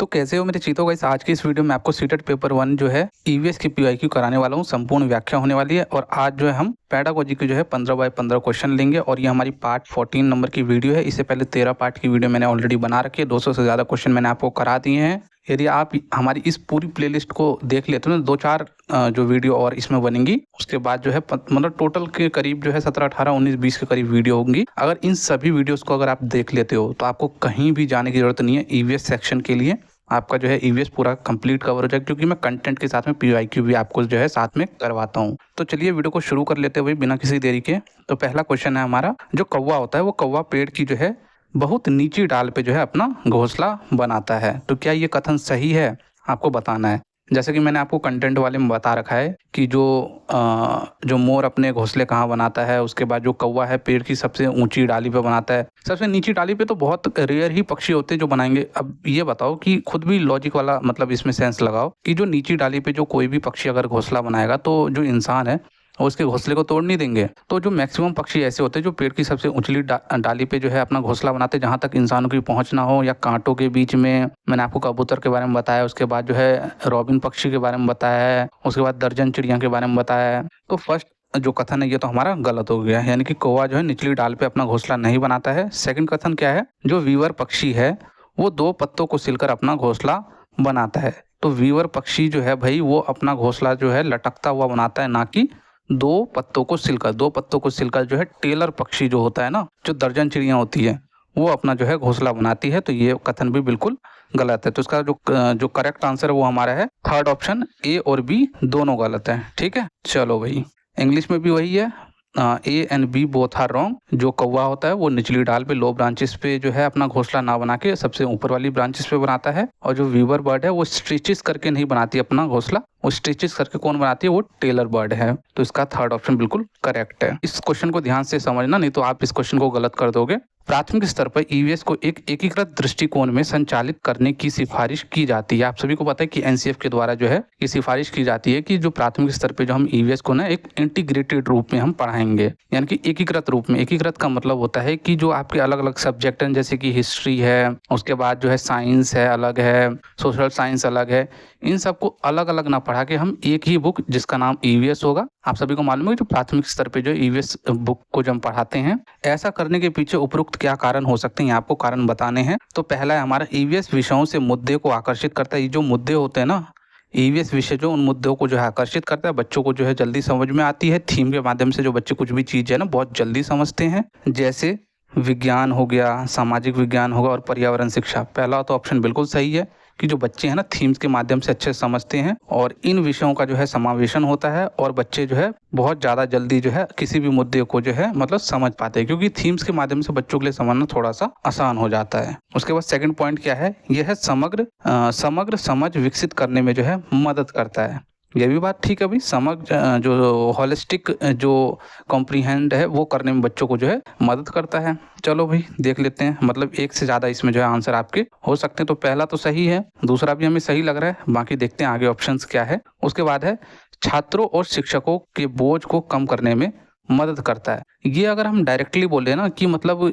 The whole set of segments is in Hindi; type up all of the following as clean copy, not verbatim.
तो कैसे हो मेरे चीतों गाइस। आज की इस वीडियो में आपको सीटेट पेपर 1 जो है ईवीएस की पीवाईक्यू कराने वाला हूँ। संपूर्ण व्याख्या होने वाली है और आज जो है हम पेडागोजी की जो है 15 बाय 15 क्वेश्चन लेंगे और ये हमारी पार्ट 14 नंबर की वीडियो है। इससे पहले 13 पार्ट की वीडियो मैंने ऑलरेडी बना रखी है। 200 से ज़्यादा क्वेश्चन मैंने आपको करा दिए हैं। यदि आप हमारी इस पूरी प्लेलिस्ट को देख लेते हो ना, 2-4 जो वीडियो और इसमें बनेंगी, उसके बाद जो है मतलब टोटल के करीब जो है 17, 18, 19, 20 के करीब वीडियो होंगी। अगर इन सभी वीडियोस को अगर आप देख लेते हो तो आपको कहीं भी जाने की जरूरत नहीं है। ईवीएस सेक्शन के लिए आपका जो है ईवीएस पूरा कंप्लीट कवर हो जाएगा, क्योंकि मैं कंटेंट के साथ में पीवाईक्यू भी आपको जो है साथ में करवाता हूँ। तो चलिए वीडियो को शुरू कर लेते हुए बिना किसी देरी के। तो पहला क्वेश्चन है हमारा, जो कौवा होता है वो कौवा पेड़ की जो है बहुत नीची डाल पे जो है अपना घोंसला बनाता है। तो क्या ये कथन सही है, आपको बताना है। जैसे कि मैंने आपको कंटेंट वाले में बता रखा है कि जो मोर अपने घोंसले कहाँ बनाता है, उसके बाद जो कौवा है पेड़ की सबसे ऊंची डाली पे बनाता है। सबसे नीची डाली पे तो बहुत रेयर ही पक्षी होते हैं जो बनाएंगे। अब ये बताओ कि खुद भी लॉजिक वाला मतलब इसमें सेंस लगाओ कि जो नीची डाली पे जो कोई भी पक्षी अगर घोंसला बनाएगा तो जो इंसान है और उसके घोंसले को तोड़ नहीं देंगे। तो जो मैक्सिमम पक्षी ऐसे होते हैं जो पेड़ की सबसे ऊंचली डाली पे जो है अपना घोंसला बनाते हैं, जहाँ तक इंसानों की पहुंच ना हो या कांटों के बीच में। मैंने आपको कबूतर के बारे में बताया, उसके बाद जो है रॉबिन पक्षी के बारे में बताया है, उसके बाद दर्जन चिड़िया के बारे में बताया है। तो फर्स्ट जो कथन है ये तो हमारा गलत हो गया, यानी कि कौवा जो है निचली डाल पे अपना घोंसला नहीं बनाता है। सेकंड कथन क्या है, जो वीवर पक्षी है वो 2 पत्तों को सिलकर अपना घोंसला बनाता है। तो वीवर पक्षी जो है भाई वो अपना घोंसला जो है लटकता हुआ बनाता है, ना कि 2 पत्तों को सिलकर। 2 पत्तों को सिलकर जो है टेलर पक्षी जो होता है ना, जो दर्जन चिड़िया होती है, वो अपना जो है घोंसला बनाती है। तो ये कथन भी बिल्कुल गलत है। तो इसका जो करेक्ट आंसर है वो हमारा है थर्ड ऑप्शन, ए और बी दोनों गलत है। ठीक है, चलो भाई। इंग्लिश में भी वही है, A and B both are wrong. जो कौवा होता है वो निचली डाल पे लो ब्रांचेस पे जो है अपना घोंसला ना बना के सबसे ऊपर वाली ब्रांचेस पे बनाता है। और जो वीवर बर्ड है वो स्टिचेस करके नहीं बनाती अपना घोंसला, वो स्टिचेस करके कौन बनाती है, वो टेलर बर्ड है। तो इसका थर्ड ऑप्शन बिल्कुल करेक्ट है। इस क्वेश्चन को ध्यान से समझना, नहीं तो आप इस क्वेश्चन को गलत कर दोगे। प्राथमिक स्तर पर ईवीएस को एक एकीकृत दृष्टिकोण में संचालित करने की सिफारिश की जाती है। आप सभी को पता है कि एनसीएफ के द्वारा जो है ये सिफारिश की जाती है कि जो प्राथमिक स्तर पे जो हम ईवीएस को ना एक इंटीग्रेटेड रूप में हम पढ़ाएंगे, यानी कि एकीकृत रूप में। एकीकृत का मतलब होता है कि जो आपके अलग अलग सब्जेक्ट हैं, जैसे कि हिस्ट्री है, उसके बाद जो है साइंस है अलग है, सोशल साइंस अलग है, इन सबको अलग अलग ना पढ़ा के हम एक ही बुक जिसका नाम ईवीएस होगा। आप सभी को मालूम है जो प्राथमिक स्तर पे जो ईवीएस बुक को जो हम पढ़ाते हैं, ऐसा करने के पीछे उपरोक्त क्या कारण हो सकते हैं, आपको कारण बताने हैं। तो पहला है हमारा, ईवीएस विषयों से मुद्दे को आकर्षित करता है। ये जो मुद्दे होते हैं ना, ईवीएस विषय जो उन मुद्दों को जो है आकर्षित करता है, बच्चों को जो है जल्दी समझ में आती है। थीम के माध्यम से जो बच्चे कुछ भी चीज़ है ना बहुत जल्दी समझते हैं, जैसे विज्ञान हो गया, सामाजिक विज्ञान होगा और पर्यावरण शिक्षा। पहला तो ऑप्शन बिल्कुल सही है कि जो बच्चे हैं ना थीम्स के माध्यम से अच्छे समझते हैं और इन विषयों का जो है समावेशन होता है और बच्चे जो है बहुत ज़्यादा जल्दी जो है किसी भी मुद्दे को जो है मतलब समझ पाते हैं, क्योंकि थीम्स के माध्यम से बच्चों के लिए समझना थोड़ा सा आसान हो जाता है। उसके बाद सेकंड पॉइंट क्या है, यह है समग्र समझ विकसित करने में जो है मदद करता है। ये भी बात ठीक है भाई, समग्र जो होलिस्टिक जो कॉम्प्रीहेंड है वो करने में बच्चों को जो है मदद करता है। चलो भाई देख लेते हैं, मतलब एक से ज़्यादा इसमें जो है आंसर आपके हो सकते हैं। तो पहला तो सही है, दूसरा भी हमें सही लग रहा है, बाकी देखते हैं आगे ऑप्शंस क्या है। उसके बाद है छात्रों और शिक्षकों के बोझ को कम करने में मदद करता है। ये अगर हम डायरेक्टली बोले ना कि मतलब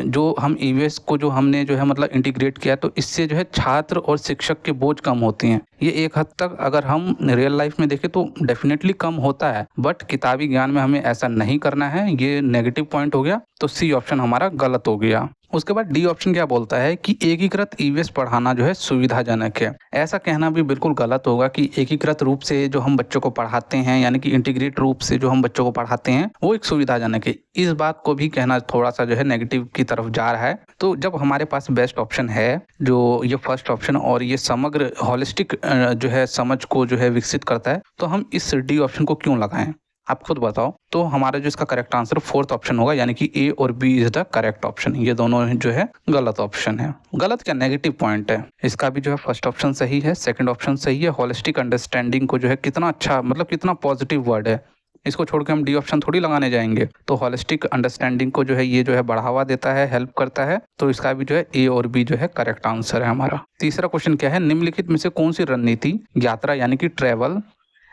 जो हम ईवीएस को जो हमने जो है मतलब इंटीग्रेट किया, तो इससे जो है छात्र और शिक्षक के बोझ कम होते हैं। ये एक हद तक अगर हम रियल लाइफ में देखें तो डेफिनेटली कम होता है, बट किताबी ज्ञान में हमें ऐसा नहीं करना है। ये नेगेटिव पॉइंट हो गया, तो सी ऑप्शन हमारा गलत हो गया। उसके बाद डी ऑप्शन क्या बोलता है कि एकीकृत ईवीएस पढ़ाना जो है सुविधाजनक है। ऐसा कहना भी बिल्कुल गलत होगा कि एकीकृत रूप से जो हम बच्चों को पढ़ाते हैं, यानी कि इंटीग्रेट रूप से जो हम बच्चों को पढ़ाते हैं वो एक सुविधाजनक है। इस बात को भी कहना थोड़ा सा जो है नेगेटिव की तरफ जा रहा है। तो जब हमारे पास बेस्ट ऑप्शन है जो ये फर्स्ट ऑप्शन और ये समग्र होलिस्टिक जो है समझ को जो है विकसित करता है, तो हम इस डी ऑप्शन को क्यों लगाएं, आप खुद बताओ। तो हमारा जो इसका करेक्ट आंसर फोर्थ ऑप्शन होगा, यानी कि ए और B is the correct option. ये दोनों जो है गलत ऑप्शन है। गलत क्या, नेगेटिव पॉइंट है। इसका भी जो है फर्स्ट ऑप्शन सही है, सेकंड ऑप्शन सही है। होलिस्टिक अंडरस्टैंडिंग को जो है कितना अच्छा, मतलब कितना पॉजिटिव वर्ड है, इसको छोड़ के हम डी ऑप्शन थोड़ी लगाने जाएंगे। तो होलिस्टिक अंडरस्टैंडिंग को जो है ये जो है बढ़ावा देता है, हेल्प करता है। तो इसका भी जो है ए और बी जो है करेक्ट आंसर है हमारा। तीसरा क्वेश्चन क्या है, निम्नलिखित में से कौन सी रणनीति यात्रा यानी कि ट्रेवल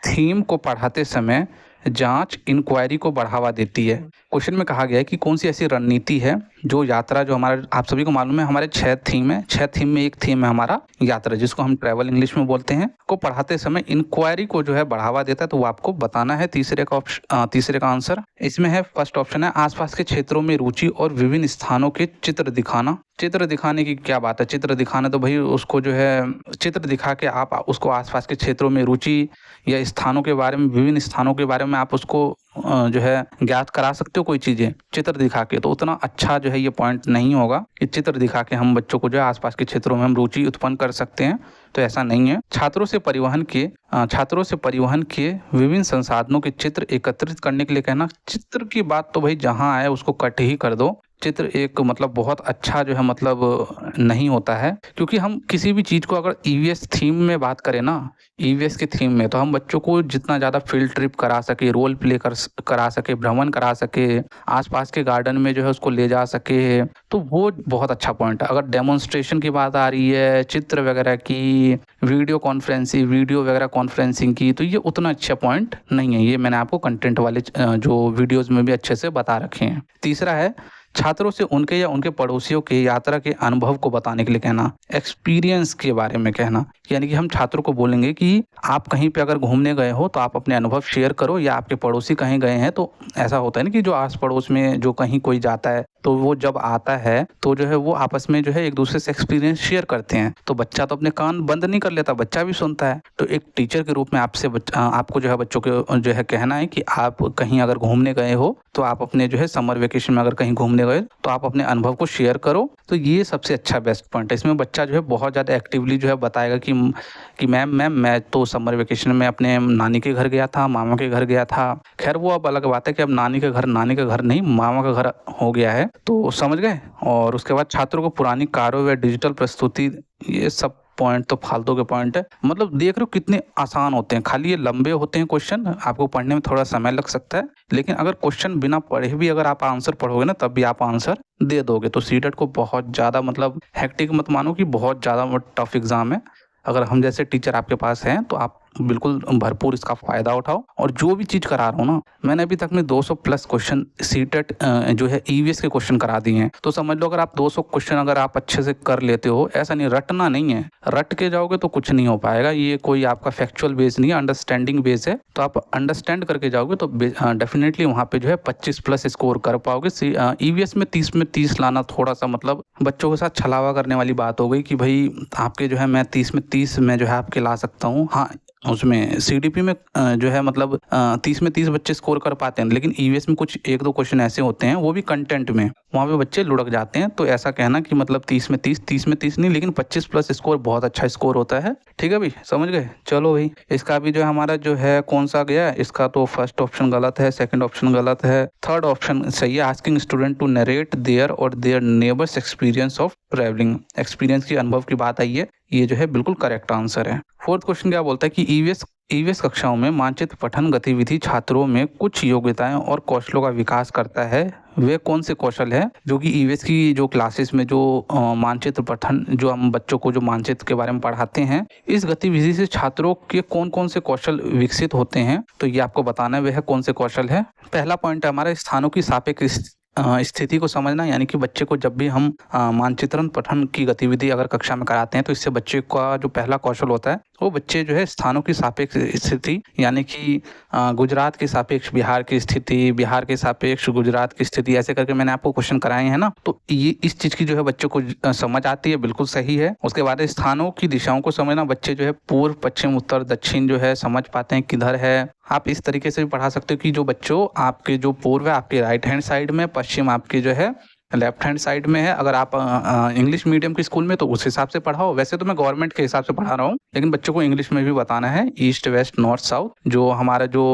थीम को पढ़ाते समय जांच इंक्वायरी को बढ़ावा देती है। क्वेश्चन में कहा गया है कि कौन सी ऐसी रणनीति है जो यात्रा जो हमारा आप सभी को मालूम है हमारे 6 थीम है, 6 थीम में एक थीम है हमारा यात्रा, जिसको हम ट्रैवल इंग्लिश में बोलते हैं, को पढ़ाते समय इंक्वायरी को जो है बढ़ावा देता है, तो वो आपको बताना है। तीसरे का आंसर इसमें है, फर्स्ट ऑप्शन है आसपास के क्षेत्रों में रुचि और विभिन्न स्थानों के चित्र दिखाना। चित्र दिखाने की क्या बात है, चित्र दिखाना तो भाई उसको जो है चित्र दिखा के आप उसको आसपास के क्षेत्रों में रुचि या स्थानों के बारे में, विभिन्न स्थानों के बारे में आप उसको जो है ज्ञात करा सकते हो कोई चीज़ें चित्र दिखा के। तो उतना अच्छा जो है ये पॉइंट नहीं होगा कि चित्र दिखा के हम बच्चों को जो है आसपास के क्षेत्रों में हम रुचि उत्पन्न कर सकते हैं, तो ऐसा नहीं है। छात्रों से परिवहन के विभिन्न संसाधनों के चित्र एकत्रित करने के लिए कहना। चित्र की बात तो भाई जहाँ आए उसको कट ही कर दो। चित्र एक मतलब बहुत अच्छा जो है मतलब नहीं होता है, क्योंकि हम किसी भी चीज़ को अगर ईवीएस थीम में बात करें ना, ईवीएस के थीम में, तो हम बच्चों को जितना ज़्यादा फील्ड ट्रिप करा सके, रोल प्ले करा सके, भ्रमण करा सके, आसपास के गार्डन में जो है उसको ले जा सके, तो वो बहुत अच्छा पॉइंट है। अगर डेमोन्स्ट्रेशन की बात आ रही है, चित्र वगैरह की, वीडियो वगैरह कॉन्फ्रेंसिंग की, तो ये उतना अच्छा पॉइंट नहीं है। ये मैंने आपको कंटेंट वाले जो वीडियोज़ में भी अच्छे से बता रखे हैं। तीसरा है छात्रों से उनके या उनके पड़ोसियों के यात्रा के अनुभव को बताने के लिए कहना, एक्सपीरियंस के बारे में कहना। यानी कि हम छात्रों को बोलेंगे कि आप कहीं पे अगर घूमने गए हो तो आप अपने अनुभव शेयर करो, या आपके पड़ोसी कहीं गए हैं, तो ऐसा होता है ना कि जो आस पड़ोस में जो कहीं कोई जाता है तो वो जब आता है तो जो है वो आपस में जो है एक दूसरे से एक्सपीरियंस शेयर करते हैं। तो बच्चा तो अपने कान बंद नहीं कर लेता, बच्चा भी सुनता है। तो एक टीचर के रूप में आपको जो है बच्चों को जो है कहना है कि आप कहीं अगर घूमने गए हो तो आप अपने जो है समर वेकेशन में अगर कहीं घूमने गए तो आप अपने अनुभव को शेयर करो। तो ये सबसे अच्छा बेस्ट पॉइंट है। इसमें बच्चा जो है बहुत ज़्यादा एक्टिवली जो है बताएगा कि मैम मैं तो समर वेकेशन में अपने नानी के घर गया था, मामा के घर गया था। खैर वो अब अलग बात है कि अब नानी का घर नहीं, मामा का घर हो गया है, तो समझ गए। और उसके बाद छात्रों को पुरानी कारों व डिजिटल प्रस्तुति, ये सब पॉइंट तो फालतू के पॉइंट है। मतलब देख रहे हो कितने आसान होते हैं, खाली ये लंबे होते हैं क्वेश्चन, आपको पढ़ने में थोड़ा समय लग सकता है, लेकिन अगर क्वेश्चन बिना पढ़े भी अगर आप आंसर पढ़ोगे ना तब भी आप आंसर दे दोगे। तो सीटेट को बहुत ज़्यादा मतलब हेक्टिक मत मानो कि बहुत ज़्यादा टफ एग्जाम है। अगर हम जैसे टीचर आपके पास हैं तो आप बिल्कुल भरपूर इसका फ़ायदा उठाओ। और जो भी चीज़ करा रहा हूँ ना, मैंने अभी तक में 200 प्लस क्वेश्चन सीटेट जो है ईवीएस के क्वेश्चन करा दिए हैं। तो समझ लो अगर आप 200 क्वेश्चन अगर आप अच्छे से कर लेते हो, ऐसा नहीं रटना नहीं है, रट के जाओगे तो कुछ नहीं हो पाएगा। ये कोई आपका फैक्चुअल बेस नहीं है, अंडरस्टैंडिंग बेस है। तो आप अंडरस्टैंड करके जाओगे तो डेफिनेटली वहाँ पे जो है 25 प्लस स्कोर कर पाओगे। ईवीएस में 30 में 30 लाना थोड़ा सा मतलब बच्चों के साथ छलावा करने वाली बात हो गई कि भाई आपके जो है मैं 30 में 30 में जो है आपके ला सकता हूँ। हाँ, उसमें सीडीपी में जो है मतलब 30 में 30 बच्चे स्कोर कर पाते हैं, लेकिन ईवीएस में कुछ एक दो क्वेश्चन ऐसे होते हैं, वो भी कंटेंट में, वहाँ पे बच्चे लुढ़क जाते हैं। तो ऐसा कहना कि मतलब 30 में 30 नहीं, लेकिन 25 प्लस स्कोर बहुत अच्छा स्कोर होता है। ठीक है भाई, समझ गए। चलो भाई, इसका भी जो है हमारा जो है कौन सा गया, इसका तो फर्स्ट ऑप्शन गलत है, सेकंड ऑप्शन गलत है, थर्ड ऑप्शन सही है। Asking student to narrate their और their neighbours experience of travelling, experience की अनुभव की बात आई है, ये जो है बिल्कुल करेक्ट आंसर है। फोर्थ क्वेश्चन क्या बोलता है कि ईवीएस कक्षाओं में मानचित्र पठन गतिविधि छात्रों में कुछ योग्यताएं और कौशलों का विकास करता है। वे कौन से कौशल है जो कि ईवीएस की जो क्लासेस में जो मानचित्र पठन, जो हम बच्चों को जो मानचित्र के बारे में पढ़ाते हैं, इस गतिविधि से छात्रों के कौन कौन से कौशल विकसित होते हैं, तो ये आपको बताना है वह कौन से कौशल है। पहला पॉइंट है हमारा स्थानों की सापेक्ष स्थिति को समझना। यानी कि बच्चे को जब भी हम मानचित्रण पठन की गतिविधि अगर कक्षा में कराते हैं तो इससे बच्चे का जो पहला कौशल होता है वो बच्चे जो है स्थानों की सापेक्ष स्थिति, यानी कि गुजरात के सापेक्ष बिहार की स्थिति, बिहार के सापेक्ष गुजरात की स्थिति, ऐसे करके मैंने आपको क्वेश्चन कराए हैं ना। तो ये इस चीज़ की जो है बच्चों को समझ आती है, बिल्कुल सही है। उसके बाद स्थानों की दिशाओं को समझना, बच्चे जो है पूर्व पश्चिम उत्तर दक्षिण जो है समझ पाते हैं किधर है। आप इस तरीके से भी पढ़ा सकते हो कि जो बच्चों आपके जो पूर्व है आपके राइट हैंड साइड में, पश्चिम आपके जो है लेफ्ट हैंड साइड में है। अगर आप इंग्लिश मीडियम के स्कूल में तो उस हिसाब से पढ़ाओ। वैसे तो मैं गवर्नमेंट के हिसाब से पढ़ा रहा हूँ, लेकिन बच्चों को इंग्लिश में भी बताना है। ईस्ट वेस्ट नॉर्थ साउथ, जो हमारा जो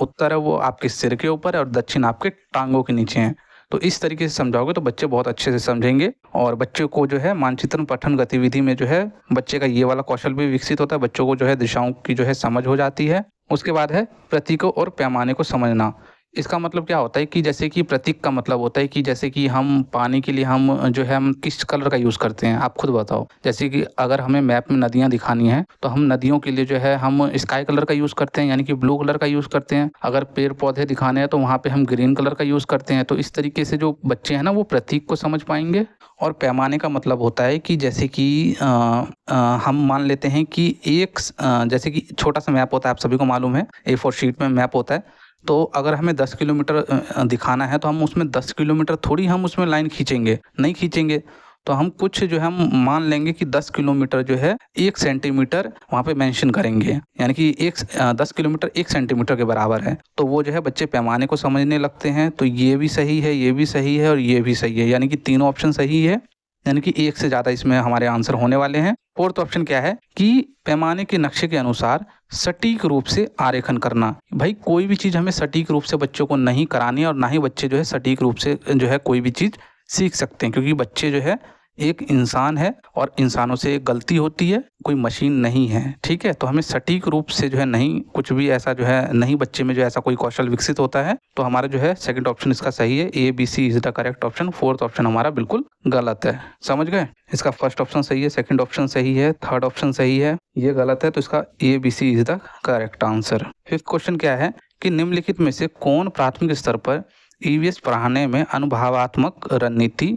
उत्तर है वो आपके सिर के ऊपर है और दक्षिण आपके टांगों के नीचे है। तो इस तरीके से समझाओगे तो बच्चे बहुत अच्छे से समझेंगे। और बच्चों को जो है मानचित्रण पठन गतिविधि में जो है बच्चे का ये वाला कौशल भी विकसित होता है, बच्चों को जो है दिशाओं की जो है समझ हो जाती है। उसके बाद है प्रतीकों और पैमाने को समझना। इसका मतलब क्या होता है कि जैसे कि प्रतीक का मतलब होता है कि जैसे कि हम पानी के लिए हम जो है हम किस कलर का यूज़ करते हैं, आप खुद बताओ। जैसे कि अगर हमें मैप में नदियाँ दिखानी है तो हम नदियों के लिए जो है हम स्काई कलर का यूज़ करते हैं, यानी कि ब्लू कलर का यूज़ करते हैं। अगर पेड़ पौधे दिखाने हैं तो वहाँ पे हम ग्रीन कलर का यूज़ करते हैं। तो इस तरीके से जो बच्चे हैं ना वो प्रतीक को समझ पाएंगे। और पैमाने का मतलब होता है कि जैसे कि हम मान लेते हैं कि जैसे कि छोटा सा मैप होता है, आप सभी को मालूम है, A4 शीट में मैप होता है। तो अगर हमें 10 किलोमीटर दिखाना है तो हम उसमें 10 किलोमीटर थोड़ी हम उसमें लाइन खींचेंगे, नहीं खींचेंगे। तो हम कुछ जो है हम मान लेंगे कि 10 किलोमीटर जो है 1 सेंटीमीटर वहाँ पे मेंशन करेंगे, यानी कि 10 किलोमीटर 1 सेंटीमीटर के बराबर है। तो वो जो है बच्चे पैमाने को समझने लगते हैं। तो ये भी सही है, ये भी सही है और ये भी सही है, यानी कि तीनों ऑप्शन सही है, यानी कि एक से ज़्यादा इसमें हमारे आंसर होने वाले हैं। फोर्थ ऑप्शन क्या है कि पैमाने के नक्शे के अनुसार सटीक रूप से आरेखन करना। भाई कोई भी चीज़ हमें सटीक रूप से बच्चों को नहीं करानी है और ना ही बच्चे जो है सटीक रूप से जो है कोई भी चीज़ सीख सकते हैं, क्योंकि बच्चे जो है एक इंसान है और इंसानों से गलती होती है, कोई मशीन नहीं है। ठीक है, तो हमें सटीक रूप से जो है नहीं कुछ भी ऐसा जो है नहीं बच्चे में जो ऐसा कोई कौशल विकसित होता है। तो हमारा जो है सेकंड ऑप्शन इसका सही है, ABC is the correct option. Fourth option हमारा बिल्कुल गलत है। समझ गए, इसका फर्स्ट ऑप्शन सही है, सेकंड ऑप्शन सही है, थर्ड ऑप्शन सही है, ये गलत है। तो इसका ABC is the correct answer. Fifth question क्या है कि निम्नलिखित में से कौन प्राथमिक स्तर पर EVS पढ़ाने में अनुभवात्मक रणनीति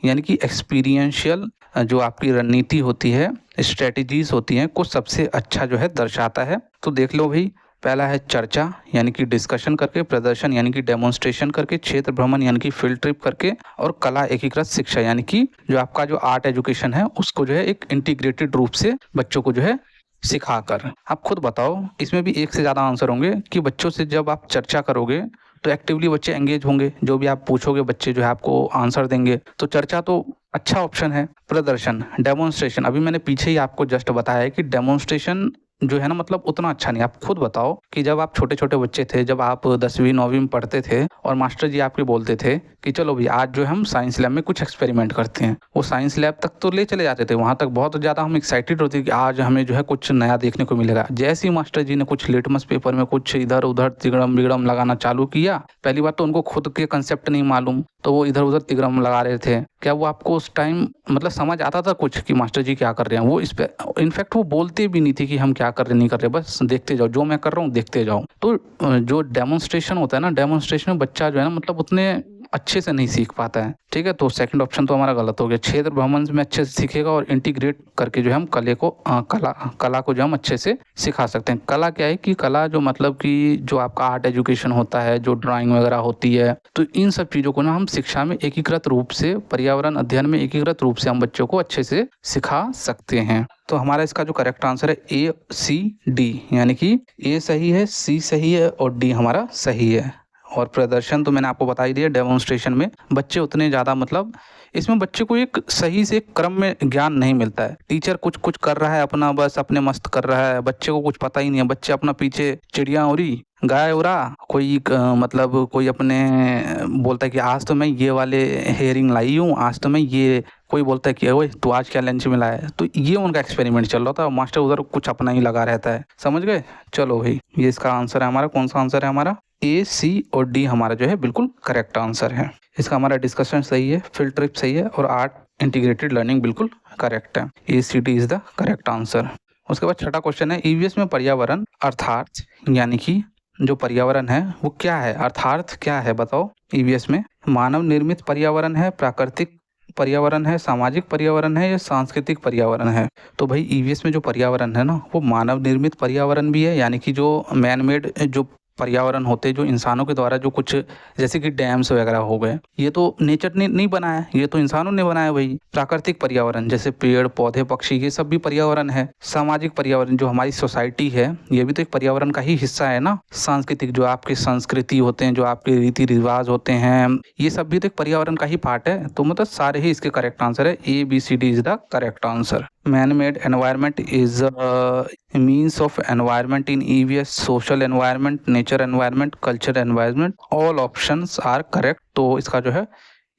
यानी कि एक्सपीरियंशियल जो आपकी रणनीति होती है, स्ट्रेटजीज होती हैं, को सबसे अच्छा जो है दर्शाता है। तो देख लो भाई, पहला है चर्चा यानी कि डिस्कशन करके, प्रदर्शन यानी कि डेमोन्स्ट्रेशन करके, क्षेत्र भ्रमण यानी कि फील्ड ट्रिप करके, और कला एकीकृत शिक्षा यानी कि जो आपका जो आर्ट एजुकेशन है उसको जो है एक इंटीग्रेटेड रूप से बच्चों को जो है सिखाकर। आप खुद बताओ, इसमें भी एक से ज़्यादा आंसर होंगे कि बच्चों से जब आप चर्चा करोगे तो एक्टिवली बच्चे एंगेज होंगे, जो भी आप पूछोगे बच्चे जो है आपको आंसर देंगे। तो चर्चा तो अच्छा ऑप्शन है। प्रदर्शन, डेमोन्स्ट्रेशन, अभी मैंने पीछे ही आपको जस्ट बताया है कि डेमोन्स्ट्रेशन जो है ना मतलब उतना अच्छा नहीं। आप खुद बताओ कि जब आप छोटे छोटे बच्चे थे, जब आप 10वीं 9वीं में पढ़ते थे और मास्टर जी आपके बोलते थे कि चलो भाई आज जो है हम साइंस लैब में कुछ एक्सपेरिमेंट करते हैं, वो साइंस लैब तक तो ले चले जाते थे, वहाँ तक बहुत ज़्यादा हम एक्साइटेड होते कि आज हमें जो है कुछ नया देखने को मिलेगा। जैसे ही मास्टर जी ने कुछ लिटमस पेपर में कुछ इधर उधर तिगड़म बिगड़म लगाना चालू किया, पहली बात तो उनको खुद के कंसेप्ट नहीं मालूम, तो वो इधर उधर तिगड़म लगा रहे थे। क्या वो आपको उस टाइम मतलब समझ आता था कुछ कि मास्टर जी क्या कर रहे हैं? वो इस पे इनफैक्ट वो बोलते भी नहीं थे कि हम क्या कर रहे नहीं कर रहे, बस देखते जाओ, जो मैं कर रहा हूँ देखते जाओ। तो जो डेमोन्स्ट्रेशन होता है ना, डेमोन्स्ट्रेशन में बच्चा जो है ना मतलब उतने अच्छे से नहीं सीख पाता है। ठीक है, तो सेकंड ऑप्शन तो हमारा गलत हो गया। क्षेत्र भ्रमण में अच्छे से सीखेगा और इंटीग्रेट करके जो है हम कला को जो हम अच्छे से सिखा सकते हैं। कला क्या है कि कला जो मतलब कि जो आपका आर्ट एजुकेशन होता है, जो ड्राइंग वगैरह होती है, तो इन सब चीज़ों को ना हम शिक्षा में एकीकृत रूप से, पर्यावरण अध्ययन में एकीकृत रूप से हम बच्चों को अच्छे से सिखा सकते हैं। तो हमारा इसका जो करेक्ट आंसर है ACD, यानी कि A सही है, C सही है और D हमारा सही है। और प्रदर्शन तो मैंने आपको बता ही दिया। डेमोन्स्ट्रेशन में बच्चे उतने ज़्यादा मतलब इसमें बच्चे को एक सही से क्रम में ज्ञान नहीं मिलता है। टीचर कुछ कुछ कर रहा है अपना, बस अपने मस्त कर रहा है, बच्चे को कुछ पता ही नहीं है। बच्चे अपना पीछे चिड़िया उड़ी, गाय उड़ा, कोई मतलब कोई अपने बोलता है कि आज तो मैं ये वाले हेयरिंग लाई हूँ, आज तो मैं ये, कोई बोलता है कि ओए तू आज क्या लंच में लाया है। तो ये उनका एक्सपेरिमेंट चल रहा था, मास्टर उधर कुछ अपना ही लगा रहता है। समझ गए? चलो भाई, ये इसका आंसर है हमारा। कौन सा आंसर है हमारा? A, C और D हमारा जो है बिल्कुल करेक्ट आंसर है। इसका हमारा डिस्कशन सही है, फील्ड ट्रिप सही है और आर्ट इंटीग्रेटेड लर्निंग बिल्कुल करेक्ट है। ACD is the correct answer. उसके बाद छठा क्वेश्चन है, EVS में पर्यावरण अर्थात यानी कि जो पर्यावरण है वो क्या है, अर्थात क्या है बताओ। EVS में मानव निर्मित पर्यावरण है, प्राकृतिक पर्यावरण है, सामाजिक पर्यावरण है या सांस्कृतिक पर्यावरण है। तो भाई EVS में जो पर्यावरण है ना वो मानव निर्मित पर्यावरण भी है, यानी कि जो मैन मेड जो पर्यावरण होते हैं, जो इंसानों के द्वारा जो कुछ जैसे कि डैम्स वगैरह हो गए, ये तो नेचर ने नहीं बनाया, ये तो इंसानों ने बनाया। वही प्राकृतिक पर्यावरण जैसे पेड़ पौधे पक्षी, ये सब भी पर्यावरण है। सामाजिक पर्यावरण जो हमारी सोसाइटी है, ये भी तो एक पर्यावरण का ही हिस्सा है ना। सांस्कृतिक जो आपकी संस्कृति होते हैं, जो आपके रीति रिवाज होते हैं, ये सब भी तो एक पर्यावरण का ही पार्ट है। तो मतलब सारे ही इसके करेक्ट आंसर है। ABCD is the correct answer. Man-made environment is a means of environment in EVS, social environment, nature environment, culture environment, all options are correct। तो इसका जो है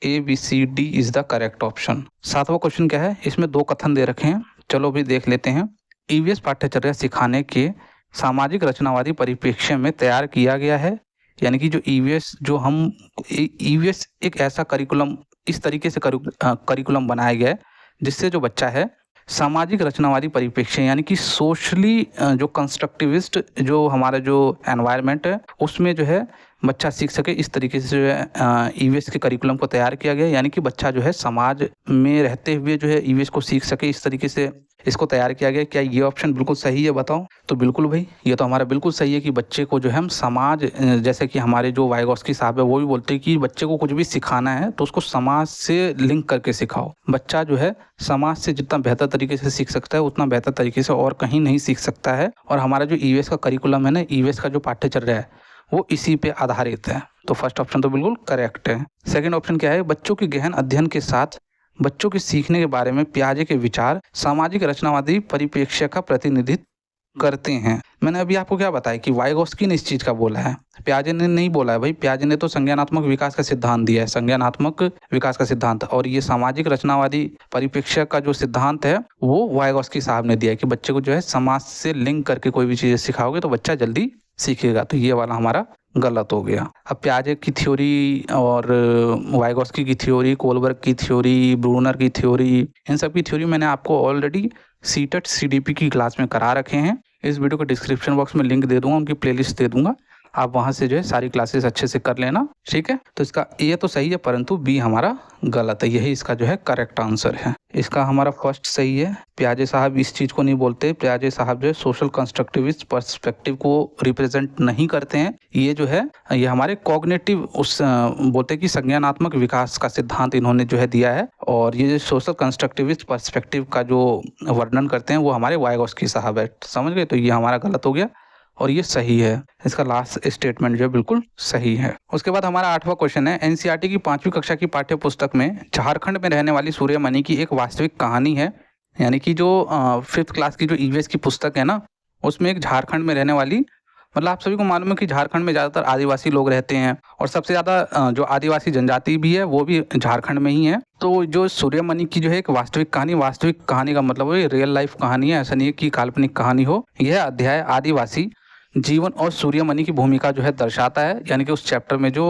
ABCD is the correct option। सातवां क्वेश्चन क्या है, इसमें दो कथन दे रखे हैं, चलो भी देख लेते हैं। EVS पाठ्यचर्या सिखाने के सामाजिक रचनावादी परिप्रेक्ष्य में तैयार किया गया है यानी कि जो ईवीएस जो हम ईवीएस एक ऐसा करिकुलम, इस तरीके से करिकुलम बनाया गया है जिससे जो बच्चा है सामाजिक रचनावादी परिप्रेक्ष्य यानी कि सोशली जो कंस्ट्रक्टिविस्ट जो हमारा जो एनवायरनमेंट है उसमें जो है बच्चा सीख सके, इस तरीके से जो है ईवीएस के करिकुलम को तैयार किया गया। यानी कि बच्चा जो है समाज में रहते हुए जो है ईवीएस को सीख सके, इस तरीके से इसको तैयार किया गया। क्या ये ऑप्शन बिल्कुल सही है बताओ? तो बिल्कुल भाई, ये तो हमारा बिल्कुल सही है कि बच्चे को जो है हम समाज, जैसे कि हमारे जो वाइगोस्की साहब है वो भी बोलते हैं कि बच्चे को कुछ भी सिखाना है तो उसको समाज से लिंक करके सिखाओ। बच्चा जो है समाज से जितना बेहतर तरीके से सीख सकता है उतना बेहतर तरीके से और कहीं नहीं सीख सकता है। और हमारा जो ईवीएस का करिकुलम है ना, ईवीएस का जो पाठ्यचर्या है वो इसी पे आधारित है। तो फर्स्ट ऑप्शन तो बिल्कुल करेक्ट है। सेकंड ऑप्शन क्या है? बच्चों के गहन अध्ययन के साथ बच्चों के सीखने के बारे में पियाजे के विचार सामाजिक रचनावादी परिप्रेक्ष्य का प्रतिनिधित्व करते हैं। मैंने अभी आपको क्या बताया कि वाइगोस्की ने इस चीज का बोला है, पियाजे ने नहीं बोला है भाई। पियाजे ने तो संज्ञानात्मक विकास का सिद्धांत दिया है, संज्ञानात्मक विकास का सिद्धांत, और ये सामाजिक रचनावादी परिप्रेक्ष्य का जो सिद्धांत है वो वाइगोस्की साहब ने दिया है कि बच्चे को जो है समाज से लिंक करके कोई भी चीज सिखाओगे तो बच्चा जल्दी सीखेगा। तो ये वाला हमारा गलत हो गया। अब पियाजे की थ्योरी और वाइगोस्की की थ्योरी, कोलबर्ग की थ्योरी, ब्रूनर की थ्योरी, इन सब की थ्योरी मैंने आपको ऑलरेडी सीटेट सीडीपी की क्लास में करा रखे हैं। इस वीडियो के डिस्क्रिप्शन बॉक्स में लिंक दे दूंगा, उनकी प्लेलिस्ट दे दूंगा, आप वहां से जो है सारी क्लासेस अच्छे से कर लेना, ठीक है। तो इसका ए तो सही है परंतु बी हमारा गलत है, यही इसका जो है करेक्ट आंसर है। इसका हमारा फर्स्ट सही है। पियाजे साहब इस चीज को नहीं बोलते, पियाजे साहब जो है सोशल कंस्ट्रक्टिविस्ट पर्सपेक्टिव को रिप्रेजेंट नहीं करते हैं। ये जो है ये हमारे कॉग्निटिव उस बोलते हैं कि संज्ञानात्मक विकास का सिद्धांत इन्होंने जो है दिया है, और ये जो सोशल कंस्ट्रक्टिविस्ट पर्सपेक्टिव का जो वर्णन करते हैं वो हमारे वाइगोस्की साहब है, समझ गए। तो ये हमारा गलत हो गया और ये सही है। इसका लास्ट स्टेटमेंट जो है बिल्कुल सही है। उसके बाद हमारा 8वां क्वेश्चन है, एनसीईआरटी की 5वीं कक्षा की पाठ्य पुस्तक में झारखंड में रहने वाली सूर्यमणि की एक वास्तविक कहानी है। यानी कि जो 5th क्लास की जो ईवीएस की पुस्तक है ना, उसमें एक झारखंड में रहने वाली, मतलब आप सभी को मालूम है कि झारखंड में ज़्यादातर आदिवासी लोग रहते हैं और सबसे ज़्यादा जो आदिवासी जनजाति भी है वो भी झारखंड में ही है। तो जो सूर्यमणि की जो है एक वास्तविक कहानी का मतलब ये रियल लाइफ कहानी है, ऐसा नहीं है कि काल्पनिक कहानी हो। यह अध्याय आदिवासी जीवन और सूर्यमणि की भूमिका जो है दर्शाता है। यानी कि उस चैप्टर में जो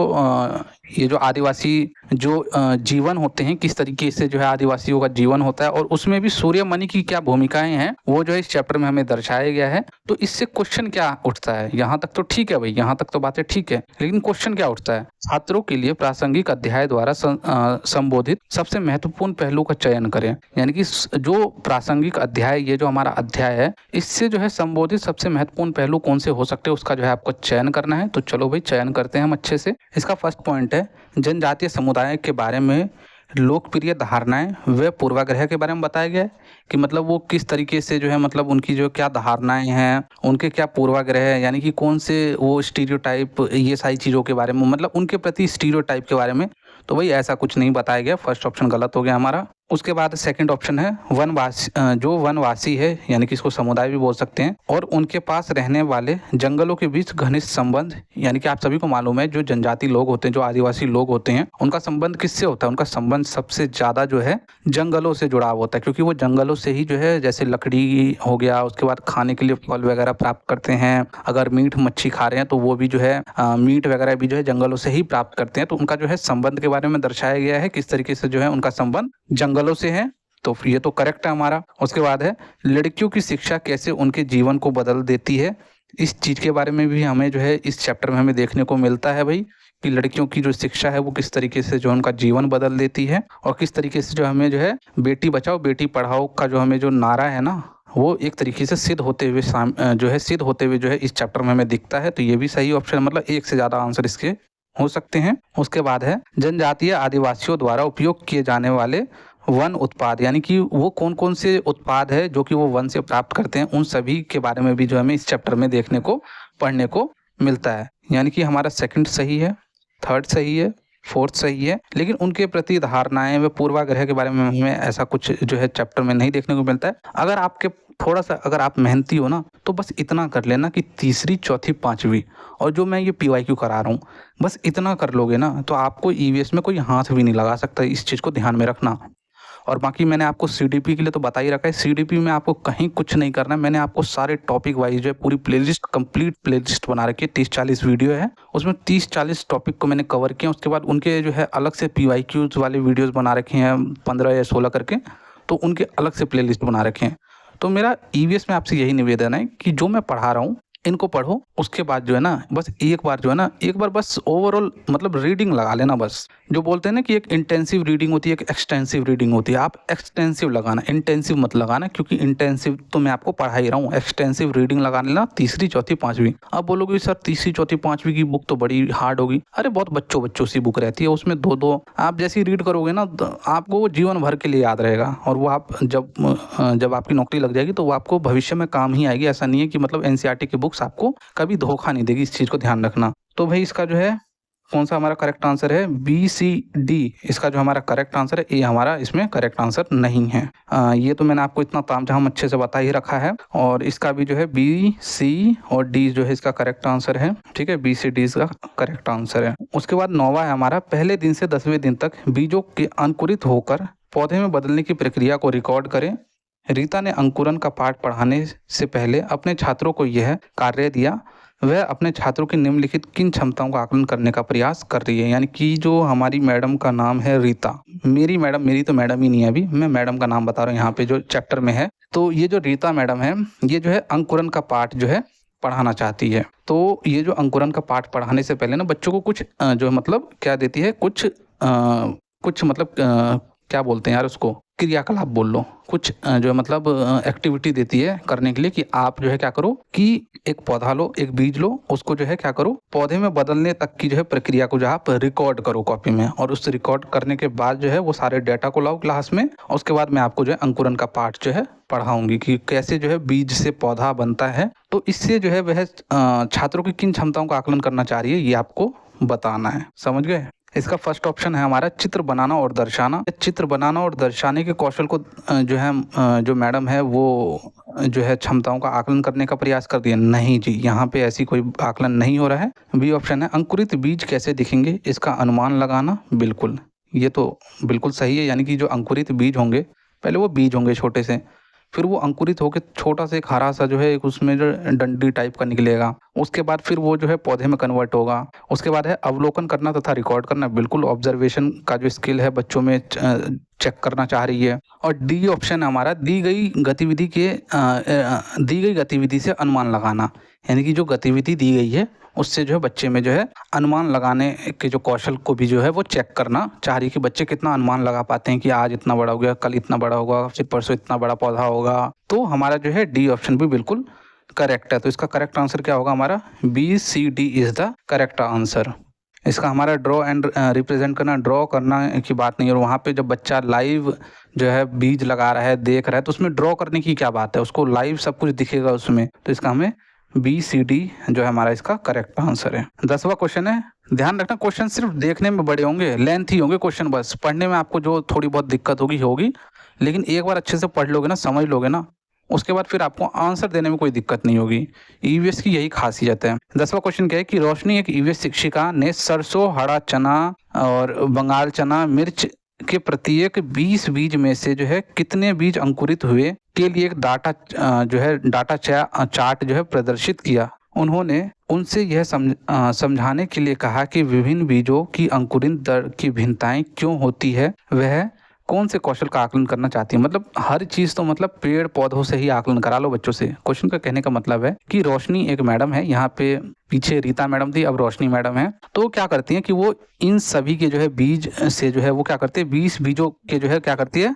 ये जो आदिवासी जो जीवन होते हैं, किस तरीके से जो है आदिवासियों का जीवन होता है, और उसमें भी सूर्यमणि की क्या भूमिकाएं हैं वो जो है इस चैप्टर में हमें दर्शाया गया है। तो इससे क्वेश्चन क्या उठता है? यहाँ तक तो ठीक है भाई, यहाँ तक तो बातें ठीक है, लेकिन क्वेश्चन क्या उठता है? छात्रों के लिए प्रासंगिक अध्याय द्वारा संबोधित सबसे महत्वपूर्ण पहलू का चयन करें। यानी कि जो प्रासंगिक अध्याय, ये जो हमारा अध्याय है, इससे जो है संबोधित सबसे महत्वपूर्ण पहलू कौन से हो सकते हैं उसका जो है आपको चयन करना है। तो चलो भाई चयन करते हैं हम अच्छे से। इसका फर्स्ट पॉइंट है, जनजातीय समुदाय के बारे में लोकप्रिय धारणाएं व पूर्वाग्रह के बारे में बताया गया है कि मतलब वो किस तरीके से जो है, मतलब उनकी जो क्या धारणाएं हैं, उनके क्या पूर्वाग्रह है, यानी कि कौन से वो स्टीरियोटाइप, ये सारी चीज़ों के बारे में, मतलब उनके प्रति स्टीरियोटाइप के बारे में। तो भाई ऐसा कुछ नहीं बताया गया, फर्स्ट ऑप्शन गलत हो गया हमारा। उसके बाद सेकंड ऑप्शन है वनवासी, जो वनवासी है यानी कि इसको समुदाय भी बोल सकते हैं, और उनके पास रहने वाले जंगलों के बीच घनिष्ठ संबंध। यानी कि आप सभी को मालूम है जो जनजाति लोग होते हैं, जो आदिवासी लोग होते हैं, उनका संबंध किससे होता है? उनका संबंध सबसे ज्यादा जो है जंगलों से जुड़ाव होता है, क्योंकि वो जंगलों से ही जो है, जैसे लकड़ी हो गया, उसके बाद खाने के लिए फल वगैरह प्राप्त करते हैं। अगर मीट मच्छी खा रहे हैं तो वो भी जो है मीट वगैरह भी जो है जंगलों से ही प्राप्त करते हैं। तो उनका जो है संबंध के बारे में दर्शाया गया है, किस तरीके से जो है उनका संबंध जंगलों से है। तो ये तो करेक्ट है हमारा। उसके बाद है लड़कियों की शिक्षा कैसे उनके जीवन को बदल देती है। इस चीज के बारे में भी हमें जो है इस चैप्टर में हमें देखने को मिलता है भाई, कि लड़कियों की जो शिक्षा है वो किस तरीके से जो उनका जीवन बदल देती है, और किस तरीके से जो हमें जो है बेटी बचाओ बेटी पढ़ाओ का जो हमें जो नारा है ना, वो एक तरीके से सिद्ध होते हुए जो है इस चैप्टर में हमें दिखता है। तो ये भी सही ऑप्शन, मतलब एक से ज्यादा आंसर इसके हो सकते हैं। उसके बाद है जनजातीय आदिवासियों द्वारा उपयोग किए जाने वाले वन उत्पाद, यानी कि वो कौन कौन से उत्पाद है जो कि वो वन से प्राप्त करते हैं, उन सभी के बारे में भी जो हमें इस चैप्टर में देखने को पढ़ने को मिलता है। यानी कि हमारा सेकंड सही है, थर्ड सही है, फोर्थ सही है, लेकिन उनके प्रति धारणाएं व पूर्वाग्रह के बारे में हमें ऐसा कुछ जो है चैप्टर में नहीं देखने को मिलता है। अगर आपके थोड़ा सा अगर आप मेहनती हो ना तो बस इतना कर लेना कि तीसरी चौथी पांचवी और जो मैं ये PYQ करा रहा हूँ बस इतना कर लोगे ना तो आपको ईवीएस में कोई हाथ भी नहीं लगा सकता। इस चीज़ को ध्यान में रखना। और बाकी मैंने आपको सीडीपी के लिए तो बता ही रखा है, सीडीपी में आपको कहीं कुछ नहीं करना है। मैंने आपको सारे टॉपिक वाइज जो है पूरी प्लेलिस्ट, कंप्लीट प्लेलिस्ट बना रखी है, 30-40 वीडियो है, उसमें 30-40 टॉपिक को मैंने कवर किया। उसके बाद उनके जो है अलग से PYQs वाले वीडियोज़ बना रखे हैं 15 या 16 करके, तो उनके अलग से प्लेलिस्ट बना रखे हैं। तो मेरा EVS में आपसे यही निवेदन है कि जो मैं पढ़ा रहा हूँ इनको पढ़ो, उसके बाद जो है ना बस एक बार जो है ना एक बार बस ओवरऑल मतलब रीडिंग लगा लेना। बस जो बोलते हैं ना कि एक इंटेंसिव रीडिंग होती है, एक एक्सटेंसिव रीडिंग होती है, आप एक्सटेंसिव लगाना, इंटेंसिव मत लगाना, क्योंकि इंटेंसिव तो मैं आपको पढ़ा ही रहा हूँ। एक्सटेंसिव रीडिंग लगा लेना, तीसरी चौथी पाँचवीं। अब बोलोगे सर तीसरी चौथी पाँचवीं की बुक तो बड़ी हार्ड होगी। अरे बहुत बच्चों सी बुक रहती है, उसमें दो आप जैसी रीड करोगे ना आपको वो जीवन भर के लिए याद रहेगा, और वो आप जब आपकी नौकरी लग जाएगी तो वो आपको भविष्य में काम ही आएगी। ऐसा नहीं है कि मतलब NCERT की बुक्स आपको कभी धोखा नहीं देगी, इस चीज़ को ध्यान रखना। तो भाई इसका जो है कौन सा हमारा करेक्ट आंसर है, BCD इसका जो हमारा करेक्ट आंसर है, ये हमारा इसमें करेक्ट आंसर नहीं है। ये तो मैंने आपको इतना तामझाम अच्छे से बता ही रखा है। और इसका भी जो है BC और D जो है इसका करेक्ट आंसर है। ठीक है, BCD इसका करेक्ट आंसर है। उसके बाद 9वां है हमारा, पहले दिन से 10वें दिन तक बीजों के अंकुरित होकर पौधे में बदलने की प्रक्रिया को रिकॉर्ड करें। रीता ने अंकुरन का पाठ पढ़ाने से पहले अपने छात्रों को यह कार्य दिया। वह अपने छात्रों की निम्नलिखित किन क्षमताओं का आकलन करने का प्रयास कर रही है। यानी कि जो हमारी मैडम का नाम है रीता, मेरी तो मैडम ही नहीं है, अभी मैं मैडम का नाम बता रहा हूँ यहाँ पे जो चैप्टर में है। तो ये जो रीता मैडम है, ये जो है अंकुरन का पाठ जो है पढ़ाना चाहती है। तो ये जो अंकुरन का पाठ पढ़ाने से पहले ना बच्चों को कुछ जो मतलब क्या देती है, कुछ मतलब क्या बोलते हैं यार उसको, क्रियाकलाप बोल लो, कुछ जो है मतलब एक्टिविटी देती है करने के लिए कि आप जो है क्या करो कि एक पौधा लो, एक बीज लो, उसको जो है क्या करो पौधे में बदलने तक की जो है प्रक्रिया को जो आप रिकॉर्ड करो कॉपी में, और उस रिकॉर्ड करने के बाद जो है वो सारे डेटा को लाओ क्लास में। और उसके बाद मैं आपको जो है अंकुरन का पाठ जो है पढ़ाऊंगी कि कैसे जो है बीज से पौधा बनता है। तो इससे जो है वह छात्रों की किन क्षमताओं का आकलन करना चाह रही है ये आपको बताना है। समझ गए? इसका फर्स्ट ऑप्शन है हमारा चित्र बनाना और दर्शाना। चित्र बनाना और दर्शाने के कौशल को जो है जो मैडम है वो जो है क्षमताओं का आकलन करने का प्रयास कर दिया। नहीं जी, यहाँ पे ऐसी कोई आकलन नहीं हो रहा है। बी ऑप्शन है अंकुरित बीज कैसे दिखेंगे इसका अनुमान लगाना। बिल्कुल, ये तो बिल्कुल सही है। यानी कि जो अंकुरित बीज होंगे, पहले वो बीज होंगे छोटे से, फिर वो अंकुरित होकर छोटा सा एक हरा सा जो है एक उसमें जो डंडी टाइप का निकलेगा, उसके बाद फिर वो जो है पौधे में कन्वर्ट होगा। उसके बाद है अवलोकन करना तथा रिकॉर्ड करना। बिल्कुल, ऑब्जर्वेशन का जो स्किल है बच्चों में चेक करना चाह रही है। और डी ऑप्शन हमारा दी गई गतिविधि से अनुमान लगाना। यानी कि जो गतिविधि दी गई है उससे जो है बच्चे में जो है अनुमान लगाने के जो कौशल को भी जो है वो चेक करना चाह रही है कि बच्चे कितना अनुमान लगा पाते हैं कि आज इतना बड़ा हो गया, कल इतना बड़ा होगा, फिर परसों इतना बड़ा पौधा होगा। तो हमारा जो है डी ऑप्शन भी बिल्कुल करेक्ट है। तो इसका करेक्ट आंसर क्या होगा हमारा, BCD is the correct answer. इसका हमारा ड्रॉ एंड रिप्रेजेंट करना, ड्रॉ करना की बात नहीं है। और वहाँ पे जब बच्चा लाइव जो है बीज लगा रहा है, देख रहा है, तो उसमें ड्रॉ करने की क्या बात है, उसको लाइव सब कुछ दिखेगा उसमें। तो इसका हमें BCD जो है हमारा इसका करेक्ट आंसर है। 10वां क्वेश्चन है, ध्यान रखना क्वेश्चन सिर्फ देखने में बड़े होंगे, लेंथी होंगे क्वेश्चन, बस पढ़ने में आपको जो थोड़ी बहुत दिक्कत होगी, लेकिन एक बार अच्छे से पढ़ लोगे ना, समझ लोगे ना, उसके बाद फिर आपको आंसर देने में कोई दिक्कत नहीं होगी। EVS की यही खासियत है। 10वां क्वेश्चन क्या है कि रोशनी एक EVS शिक्षिका ने सरसों, हरा चना और बंगाल चना, मिर्च के प्रत्येक 20 बीज में से जो है कितने बीज अंकुरित हुए के लिए एक डाटा चार्ट जो है प्रदर्शित किया। उन्होंने उनसे यह समझाने के लिए कहा कि विभिन्न बीजों की अंकुरण दर की भिन्नताएं क्यों होती है, वह कौन से कौशल का आकलन करना चाहती है। मतलब हर चीज़ तो मतलब पेड़ पौधों से ही आकलन करा लो बच्चों से। क्वेश्चन का कहने का मतलब है कि रोशनी एक मैडम है, यहाँ पे पीछे रीता मैडम थी, अब रोशनी मैडम है। तो क्या करती हैं कि वो इन सभी के जो है बीज से जो है वो क्या करती है, 20 बीजों के जो है क्या करती है,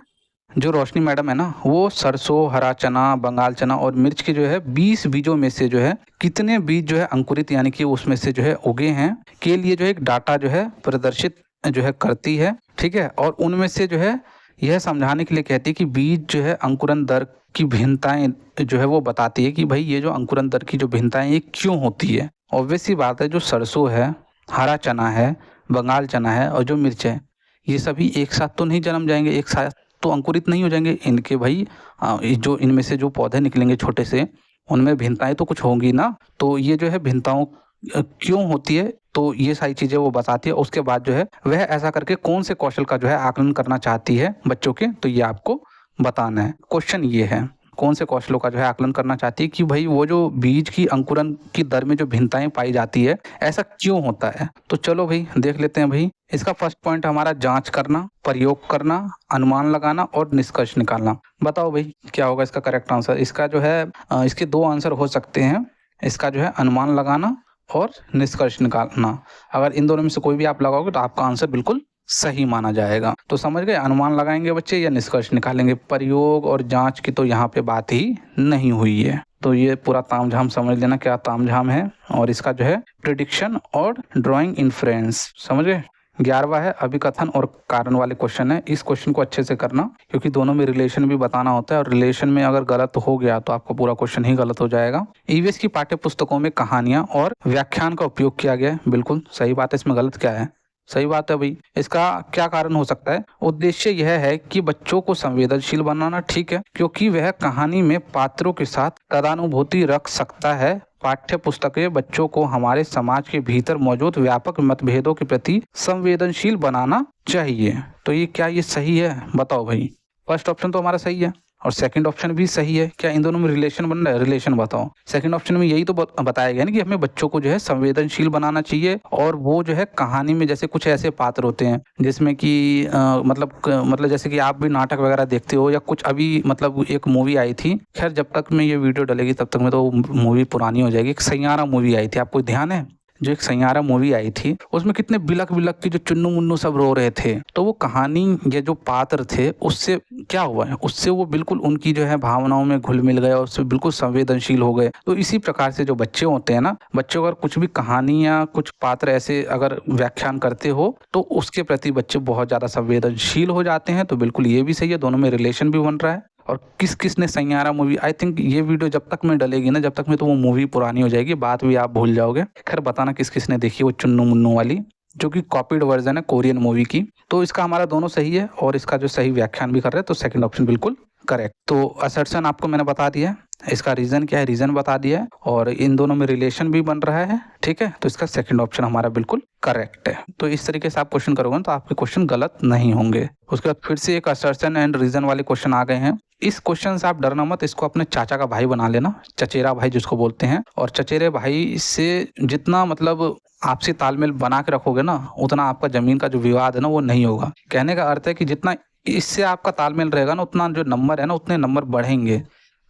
जो रोशनी मैडम है ना, वो सरसों, हरा चना, बंगाल चना और मिर्च के जो है 20 बीजों में से जो है कितने बीज जो है अंकुरित यानी कि उसमें से जो है उगे हैं के लिए जो है एक डाटा जो है प्रदर्शित जो है करती है। ठीक है, और उनमें से जो है यह समझाने के लिए कहती है कि बीज जो है अंकुरन दर की भिन्नताएं जो है वो बताती है कि भाई ये जो अंकुरन दर की जो भिन्नताएं ये क्यों होती है। ऑब्वियस सी बात है, जो सरसों है, हरा चना है, बंगाल चना है और जो मिर्च है, ये सभी एक साथ तो नहीं जन्म जाएंगे, एक साथ तो अंकुरित नहीं हो जाएंगे। इनके भाई जो इनमें से जो पौधे निकलेंगे छोटे से, उनमें भिन्नताएं तो कुछ होंगी ना। तो ये जो है भिन्नताओं क्यों होती है, तो ये सारी चीज़ें वो बताती है। उसके बाद जो है वह ऐसा करके कौन से कौशल का जो है आकलन करना चाहती है बच्चों के, तो ये आपको बताना है। क्वेश्चन ये है, कौन से कौशलों का जो है आकलन करना चाहती है कि भाई वो जो बीज की अंकुरन की दर में जो भिन्नताएं पाई जाती है, ऐसा क्यों होता है। तो चलो भाई देख लेते हैं भाई। इसका फर्स्ट पॉइंट हमारा जांच करना, प्रयोग करना, अनुमान लगाना और निष्कर्ष निकालना। बताओ भाई क्या होगा इसका करेक्ट आंसर। इसका जो है इसके दो आंसर हो सकते हैं। इसका जो है अनुमान लगाना और निष्कर्ष निकालना। अगर इन दोनों में से कोई भी आप लगाओगे तो आपका आंसर बिल्कुल सही माना जाएगा। तो समझ गए, अनुमान लगाएंगे बच्चे या निष्कर्ष निकालेंगे। प्रयोग और जांच की तो यहाँ पे बात ही नहीं हुई है। तो ये पूरा तामझाम समझ लेना क्या तामझाम है। और इसका जो है प्रिडिक्शन और ड्राइंग इन्फ्लुएंस, समझ गए। 11वां है अभिकथन और कारण वाले क्वेश्चन है। इस क्वेश्चन को अच्छे से करना क्योंकि दोनों में रिलेशन भी बताना होता है, और रिलेशन में अगर गलत हो गया तो आपका पूरा क्वेश्चन ही गलत हो जाएगा। ईवीएस की पाठ्य पुस्तकों में कहानियां और व्याख्यान का उपयोग किया गया है, बिल्कुल सही बात है। इसमें गलत क्या है, सही बात है भाई। इसका क्या कारण हो सकता है, उद्देश्य यह है कि बच्चों को संवेदनशील बनाना, ठीक है, क्योंकि वह कहानी में पात्रों के साथ तदानुभूति रख सकता है। पाठ्य पुस्तकें बच्चों को हमारे समाज के भीतर मौजूद व्यापक मतभेदों के प्रति संवेदनशील बनाना चाहिए। तो ये क्या ये सही है, बताओ भाई। फर्स्ट ऑप्शन तो हमारा सही है और सेकंड ऑप्शन भी सही है। क्या इन दोनों में रिलेशन बन रहा है, रिलेशन बताओ। सेकंड ऑप्शन में यही तो बताया गया ना कि हमें बच्चों को जो है संवेदनशील बनाना चाहिए, और वो जो है कहानी में जैसे कुछ ऐसे पात्र होते हैं जिसमें कि मतलब जैसे कि आप भी नाटक वगैरह देखते हो, या कुछ अभी मतलब एक मूवी आई थी, खैर जब तक में ये वीडियो डलेगी तब तक में तो मूवी पुरानी हो जाएगी। एक सैयारा मूवी आई थी, आपको ध्यान है जो एक सैयारा मूवी आई थी, उसमें कितने बिलक बिलक के जो चुन्नू मुन्नू सब रो रहे थे। तो वो कहानी ये जो पात्र थे उससे क्या हुआ है, उससे वो बिल्कुल उनकी जो है भावनाओं में घुल मिल गए और उससे बिल्कुल संवेदनशील हो गए। तो इसी प्रकार से जो बच्चे होते हैं ना, बच्चों अगर कुछ भी कहानी या कुछ पात्र ऐसे अगर व्याख्यान करते हो तो उसके प्रति बच्चे बहुत ज़्यादा संवेदनशील हो जाते हैं। तो बिल्कुल ये भी सही है, दोनों में रिलेशन भी बन रहा है। और किस ने सैयारा मूवी, आई थिंक ये वीडियो जब तक में डलेगी ना, जब तक में तो वो मूवी पुरानी हो जाएगी, बात भी आप भूल जाओगे। खैर बताना किस ने देखी वो चुन्नू मुन्नू वाली, जो कि कॉपीड वर्जन है कोरियन मूवी की। तो इसका हमारा दोनों सही है और इसका जो सही व्याख्यान भी कर रहे हैं, तो सेकंड ऑप्शन बिल्कुल करेक्ट। तो असर्शन आपको मैंने बता दिया है, इसका रीजन क्या है रीजन बता दिया है, और इन दोनों में रिलेशन भी बन रहा है, ठीक है। तो इसका सेकंड ऑप्शन हमारा बिल्कुल करेक्ट है। तो इस तरीके से आप क्वेश्चन करोगे तो आपके क्वेश्चन गलत नहीं होंगे। उसके बाद फिर से एक असर्शन एंड रीजन वाले क्वेश्चन आ गए हैं। इस क्वेश्चन से आप डरना मत, इसको अपने चाचा का भाई बना लेना, चचेरा भाई जिसको बोलते हैं। और चचेरे भाई से जितना मतलब आपसी तालमेल बना के रखोगे ना, उतना आपका जमीन का जो विवाद है ना वो नहीं होगा। कहने का अर्थ है कि जितना इससे आपका तालमेल रहेगा ना, उतना जो नंबर है ना उतने नंबर बढ़ेंगे,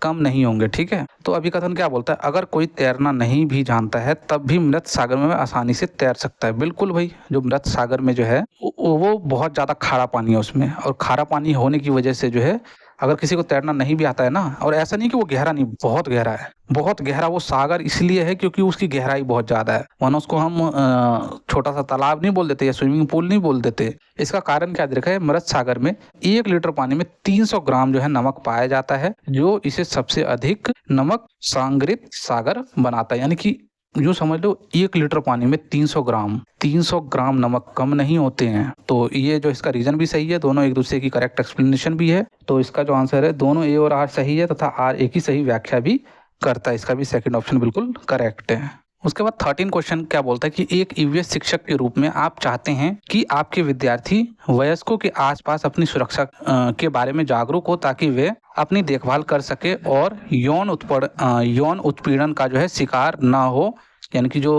कम नहीं होंगे, ठीक है। तो अभिकथन क्या बोलता है, अगर कोई तैरना नहीं भी जानता है तब भी मृत सागर में आसानी से तैर सकता है। बिल्कुल भाई, जो मृत सागर में जो है वो बहुत ज्यादा खारा पानी है उसमें, और खारा पानी होने की वजह से जो है अगर किसी को तैरना नहीं भी आता है ना, और ऐसा नहीं कि वो गहरा नहीं, बहुत गहरा है, बहुत गहरा वो सागर इसलिए है क्योंकि उसकी गहराई बहुत ज्यादा है। वरना उसको हम छोटा सा तालाब नहीं बोल देते या स्विमिंग पूल नहीं बोल देते। इसका कारण क्या देखा है, मृत सागर में 1 लीटर पानी में 300 ग्राम जो है नमक पाया जाता है, जो इसे सबसे अधिक नमक सांगरित सागर बनाता है। यानी कि यूँ समझ लो 1 लीटर पानी में 300 ग्राम नमक कम नहीं होते हैं। तो ये जो इसका रीजन भी सही है, दोनों एक दूसरे की करेक्ट एक्सप्लेनेशन भी है। तो इसका जो आंसर है दोनों ए और आर सही है, तथा आर एक ही सही व्याख्या भी करता है। इसका भी सेकंड ऑप्शन बिल्कुल करेक्ट है। उसके बाद 13 क्वेश्चन क्या बोलता है कि एक ईवीएस शिक्षक के रूप में आप चाहते हैं कि आपके विद्यार्थी वयस्कों के आसपास अपनी सुरक्षा के बारे में जागरूक हो, ताकि वे अपनी देखभाल कर सके और यौन उत्पीड़न का जो है शिकार ना हो। यानी कि जो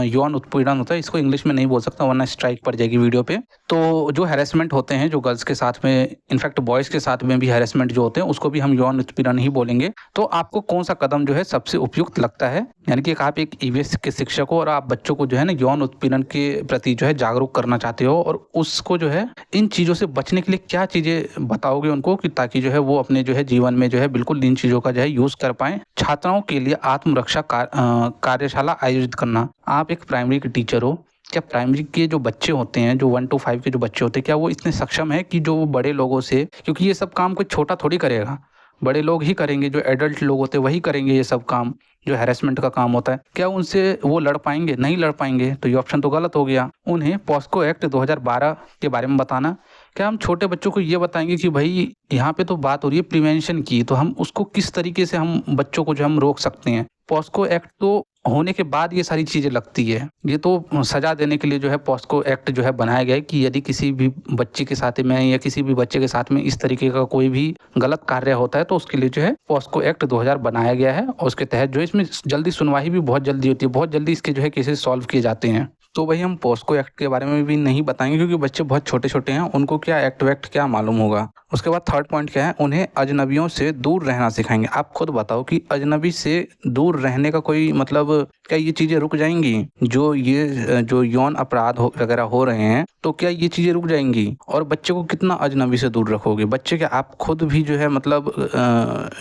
यौन उत्पीड़न होता है, इसको इंग्लिश में नहीं बोल सकता वरना स्ट्राइक पड़ जाएगी वीडियो पे। तो जो हैरेसमेंट होते हैं जो गर्ल्स के साथ में, इनफैक्ट बॉयज़ के साथ में भी हैरेसमेंट जो होते हैं, उसको भी हम यौन उत्पीड़न ही बोलेंगे। तो आपको कौन सा कदम जो है सबसे उपयुक्त लगता है। यानी कि आप एक ईवीएस के शिक्षक हो और आप बच्चों को जो है ना यौन उत्पीड़न के प्रति जो है जागरूक करना चाहते हो, और उसको जो है इन चीज़ों से बचने के लिए क्या चीज़ें बताओगे उनको, कि ताकि जो है वो अपने जो है जीवन में जो है बिल्कुल इन चीज़ों का जो है यूज़ कर पाएँ। छात्राओं के लिए आत्मरक्षा कार्यशाला आयोजित करना। आप एक प्राइमरी के टीचर हो, क्या प्राइमरी के जो बच्चे होते हैं, जो 1 to 5 के जो बच्चे होते हैं, क्या वो इतने सक्षम है कि जो बड़े लोगों से, क्योंकि ये सब काम कोई छोटा थोड़ी करेगा, बड़े लोग ही करेंगे, जो एडल्ट लोग होते हैं वही करेंगे ये सब काम, जो हैरेसमेंट का काम होता है, क्या उनसे वो लड़ पाएंगे, नहीं लड़ पाएंगे। तो ये ऑप्शन तो गलत हो गया। उन्हें पॉस्को एक्ट 2012 के बारे में बताना। क्या हम छोटे बच्चों को ये बताएंगे कि भाई यहाँ पे तो बात हो रही है प्रिवेंशन की, तो हम उसको किस तरीके से हम बच्चों को जो हम रोक सकते हैं। पॉस्को एक्ट तो होने के बाद ये सारी चीज़ें लगती है। ये तो सज़ा देने के लिए जो है पॉस्को एक्ट जो है बनाया गया है कि यदि किसी भी बच्चे के साथ में या किसी भी बच्चे के साथ में इस तरीके का कोई भी गलत कार्य होता है तो उसके लिए जो है पॉस्को एक्ट 2000 बनाया गया है और उसके तहत जो है इसमें जल्दी सुनवाई भी बहुत जल्दी होती है, बहुत जल्दी इसके जो है केसेस सॉल्व किए जाते हैं। तो भाई हम पॉस्को एक्ट के बारे में भी नहीं बताएंगे क्योंकि बच्चे बहुत छोटे छोटे हैं, उनको क्या एक्ट वैक्ट क्या मालूम होगा। उसके बाद थर्ड पॉइंट क्या है, उन्हें अजनबियों से दूर रहना सिखाएंगे। आप खुद बताओ कि अजनबी से दूर रहने का कोई मतलब क्या ये चीज़ें रुक जाएंगी? जो यौन अपराध वगैरह हो रहे हैं तो क्या ये चीज़ें रुक जाएंगी? और बच्चे को कितना अजनबी से दूर रखोगे? बच्चे क्या आप खुद भी जो है मतलब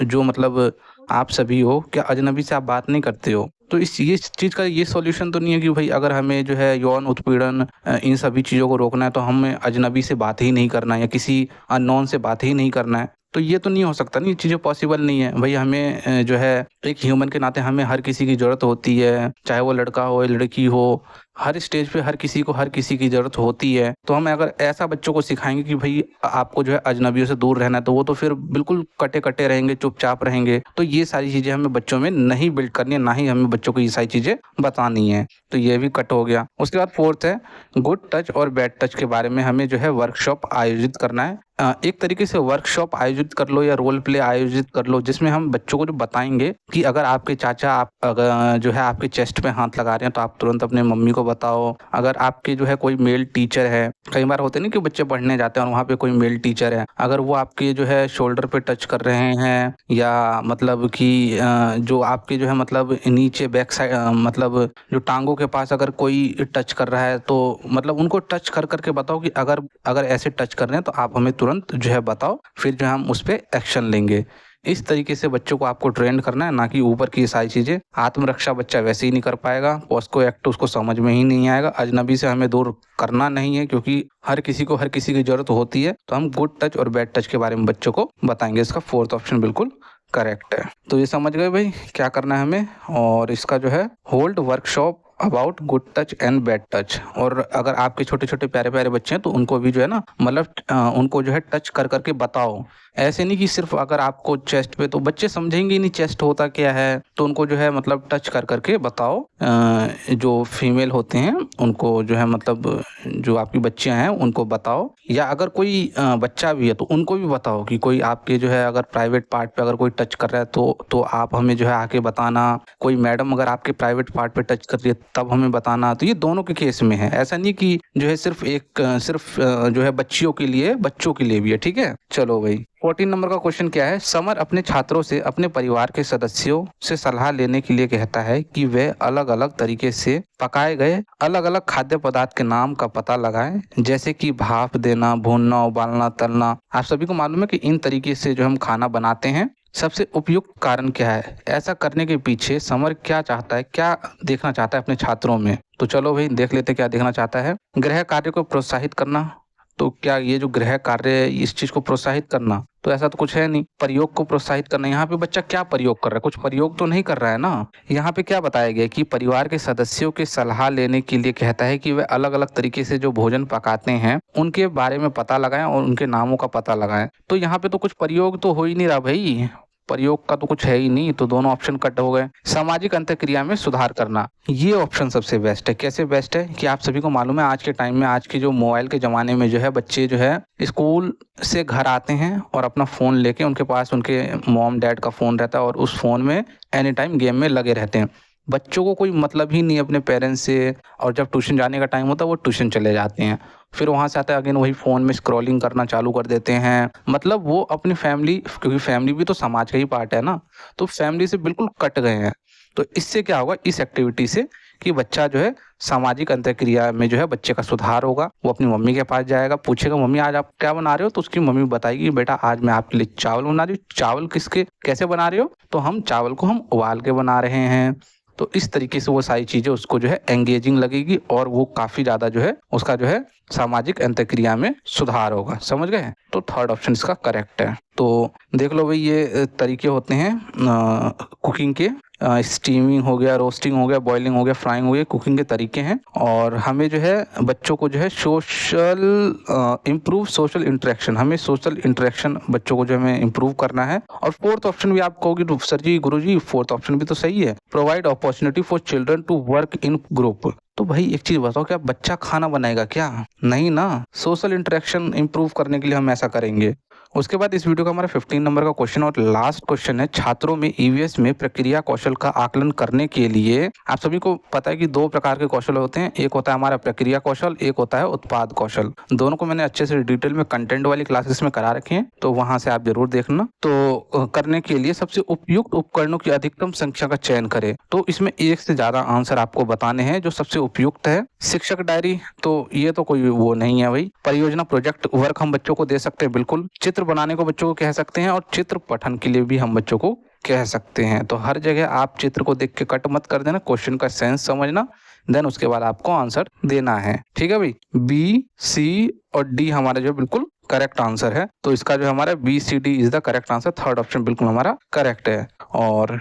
जो मतलब आप सभी हो, क्या अजनबी से आप बात नहीं करते हो? तो ये चीज़ का ये सॉल्यूशन तो नहीं है कि भाई अगर हमें जो है यौन उत्पीड़न इन सभी चीज़ों को रोकना है तो हमें अजनबी से बात ही नहीं करना है या किसी अननोन से बात ही नहीं करना है। तो ये तो नहीं हो सकता, नहीं ये चीज़ें पॉसिबल नहीं है। भाई हमें जो है एक ह्यूमन के नाते हमें हर किसी की ज़रूरत होती है, चाहे वो लड़का हो या लड़की हो, हर स्टेज पे हर किसी की ज़रूरत होती है। तो हम अगर ऐसा बच्चों को सिखाएंगे कि भाई आपको जो है अजनबियों से दूर रहना है तो वो तो फिर बिल्कुल कटे रहेंगे, चुपचाप रहेंगे। तो ये सारी चीज़ें हमें बच्चों में नहीं बिल्ड करनी है, ना ही हमें बच्चों को ये सारी चीज़ें बतानी है। तो ये भी कट हो गया। उसके बाद फोर्थ है गुड टच और बैड टच के बारे में हमें जो है वर्कशॉप आयोजित करना है। एक तरीके से वर्कशॉप आयोजित कर लो या रोल प्ले आयोजित कर लो जिसमें हम बच्चों को जो बताएंगे कि अगर आपके चाचा आप अगर जो है आपके चेस्ट पे हाथ लगा रहे हैं तो आप तुरंत अपने मम्मी को बताओ। अगर आपके जो है कोई मेल टीचर है, कई बार होते नहीं कि बच्चे पढ़ने जाते हैं और वहाँ पे कोई मेल टीचर है, अगर वो आपके जो है शोल्डर पे टच कर रहे हैं या मतलब कि जो आपके जो है मतलब नीचे बैक साइड मतलब जो टांगों के पास अगर कोई टच कर रहा है तो मतलब उनको टच कर करके बताओ कि अगर ऐसे टच कर रहे हैं तो आप हमें तुरंत जो है बताओ, फिर जो है हम उस पर एक्शन लेंगे। इस तरीके से बच्चों को आपको ट्रेन करना है, ना कि ऊपर की सारी चीज़ें। आत्मरक्षा बच्चा वैसे ही नहीं कर पाएगा, पॉस्को एक्ट उसको समझ में ही नहीं आएगा। अजनबी से हमें दूर करना नहीं है क्योंकि हर किसी की ज़रूरत होती है। तो हम गुड टच और बैड टच के बारे में बच्चों को बताएंगे। इसका फोर्थ ऑप्शन बिल्कुल करेक्ट है। तो ये समझ गए भाई क्या करना है हमें। और इसका जो है hold workshop about good touch and bad touch. और अगर आपके छोटे छोटे प्यारे प्यारे बच्चे हैं तो उनको भी जो है ना मतलब उनको जो है टच कर करके बताओ। ऐसे नहीं कि सिर्फ अगर आपको चेस्ट पे, तो बच्चे समझेंगे ही नहीं चेस्ट होता क्या है। तो उनको जो है मतलब टच कर करके बताओ। जो फीमेल होते हैं उनको जो है मतलब जो आपकी बच्चियां हैं उनको बताओ। या अगर कोई बच्चा भी है तो उनको भी बताओ कि कोई आपके जो है अगर प्राइवेट पार्ट पे अगर कोई टच कर रहा है तो आप हमें जो है आके बताना। कोई मैडम अगर आपके प्राइवेट पार्ट पे टच कर रही है तब हमें बताना। तो ये दोनों के केस में है, ऐसा नहीं कि जो है सिर्फ जो है बच्चियों के लिए, बच्चों के लिए भी है। ठीक है, चलो भाई 14 नंबर का क्वेश्चन क्या है। समर अपने छात्रों से अपने परिवार के सदस्यों से सलाह लेने के लिए कहता है कि वे अलग अलग तरीके से पकाए गए अलग अलग खाद्य पदार्थ के नाम का पता लगाएं, जैसे कि भाप देना, भूनना, उबालना, तलना। आप सभी को मालूम है कि इन तरीके से जो हम खाना बनाते हैं। सबसे उपयुक्त कारण क्या है? ऐसा करने के पीछे समर क्या चाहता है, क्या देखना चाहता है अपने छात्रों में? तो चलो भाई देख लेते क्या देखना चाहता है। गृह कार्य को प्रोत्साहित करना। तो क्या ये जो गृह कार्य है इस चीज को प्रोत्साहित करना? तो ऐसा तो कुछ है नहीं। प्रयोग को प्रोत्साहित करना, यहाँ पे बच्चा क्या प्रयोग कर रहा है? कुछ प्रयोग तो नहीं कर रहा है ना। यहाँ पे क्या बताया गया कि परिवार के सदस्यों के सलाह लेने के लिए कहता है कि वे अलग अलग तरीके से जो भोजन पकाते हैं उनके बारे में पता लगाएं और उनके नामों का पता लगाएं। तो यहाँ पे तो कुछ प्रयोग तो हो ही नहीं रहा भाई, प्रयोग का तो कुछ है ही नहीं। तो दोनों ऑप्शन कट हो गए। सामाजिक अंतःक्रिया में सुधार करना, ये ऑप्शन सबसे बेस्ट है। कैसे बेस्ट है कि आप सभी को मालूम है आज के टाइम में, आज के जो मोबाइल के ज़माने में जो है बच्चे जो है स्कूल से घर आते हैं और अपना फ़ोन लेके, उनके पास उनके मॉम डैड का फ़ोन रहता है और उस फ़ोन में एनी टाइम गेम में लगे रहते हैं। बच्चों को कोई मतलब ही नहीं अपने पेरेंट्स से। और जब ट्यूशन जाने का टाइम होता है वो ट्यूशन चले जाते हैं, फिर वहाँ से आता है अगेन वही फ़ोन में स्क्रॉलिंग करना चालू कर देते हैं। मतलब वो अपनी फैमिली, क्योंकि फैमिली भी तो समाज का ही पार्ट है ना, तो फैमिली से बिल्कुल कट गए हैं। तो इससे क्या होगा, इस एक्टिविटी से कि बच्चा जो है सामाजिक अंतःक्रिया में जो है बच्चे का सुधार होगा। वो अपनी मम्मी के पास जाएगा, पूछेगा मम्मी आज आप क्या बना रहे हो? तो उसकी मम्मी बताएगी बेटा आज मैं आपके लिए चावल बना रही हूँ। चावल किसके कैसे बना रहे हो? तो हम चावल को हम उबाल के बना रहे हैं। तो इस तरीके से वो सारी चीज़ें उसको जो है एंगेजिंग लगेगी और वो काफ़ी ज़्यादा जो है उसका जो है सामाजिक अंतःक्रिया में सुधार होगा। समझ गए? तो थर्ड ऑप्शन इसका करेक्ट है। तो देख लो भाई ये तरीके होते हैं कुकिंग के। स्टीमिंग हो गया, रोस्टिंग हो गया, बॉइलिंग हो गया, फ्राइंग हो गया, कुकिंग के तरीके हैं। और हमें जो है बच्चों को जो है इम्प्रूव सोशल इंटरेक्शन, हमें सोशल इंटरेक्शन बच्चों को जो हमें इम्प्रूव करना है। और फोर्थ ऑप्शन भी आप कहोगे तो सर जी गुरुजी फोर्थ ऑप्शन भी तो सही है, provide opportunity for children to work in group. तो भाई एक चीज बताओ, क्या बच्चा खाना बनाएगा क्या? नहीं ना, सोशल इंटरेक्शन इंप्रूव करने के लिए हम ऐसा करेंगे। उसके बाद इस वीडियो का हमारा 15 नंबर का क्वेश्चन और लास्ट क्वेश्चन है, छात्रों में ईवीएस में प्रक्रिया कौशल का आकलन करने के लिए। आप सभी को पता है कि दो प्रकार के कौशल होते हैं, एक होता है हमारा प्रक्रिया कौशल, एक होता है उत्पाद कौशल। दोनों को मैंने अच्छे से डिटेल में कंटेंट वाली क्लासेस में करा रखे हैं, तो वहां से आप जरूर देखना। तो करने के लिए सबसे उपयुक्त उपकरणों की अधिकतम संख्या का चयन करें। तो इसमें एक से ज्यादा आंसर आपको बताने हैं जो सबसे उपयुक्त है। शिक्षक डायरी, तो ये तो कोई वो नहीं है भाई। परियोजना प्रोजेक्ट वर्क हम बच्चों को दे सकते हैं बिल्कुल। चित्र बनाने को बच्चों को कह सकते हैं और चित्र पठन के लिए भी हम बच्चों को कह सकते हैं। तो हर जगह आप चित्र को देख के कट मत कर देना, क्वेश्चन का सेंस समझना, देन उसके बाद आपको आंसर देना है। ठीक है भाई, बी, सी और डी हमारा जो बिल्कुल करेक्ट आंसर है। तो इसका जो हमारा BCD is the correct answer, third option बिल्कुल हमारा करेक्ट है। और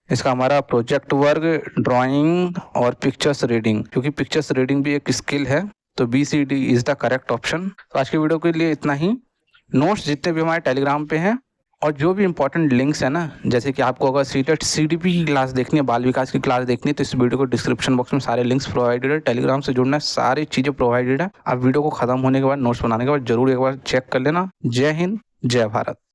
इसका हमारा प्रोजेक्ट वर्क, ड्राइंग और पिक्चर्स रीडिंग, क्योंकि पिक्चर्स रीडिंग भी एक स्किल है। तो BCD is the correct option. तो आज की वीडियो के लिए इतना ही। नोट्स जितने भी हमारे टेलीग्राम पे हैं और जो भी इंपॉर्टेंट लिंक्स है ना, जैसे कि आपको अगर सीटेट CDP की क्लास देखनी है, बाल विकास की क्लास देखनी है, तो इस वीडियो को डिस्क्रिप्शन बॉक्स में सारे लिंक्स प्रोवाइडेड है। टेलीग्राम से जुड़ना है, सारी चीज़ें प्रोवाइडेड है। आप वीडियो को खत्म होने के बाद, नोट्स बनाने के बाद जरूर एक बार चेक कर लेना। जय हिंद, जय भारत।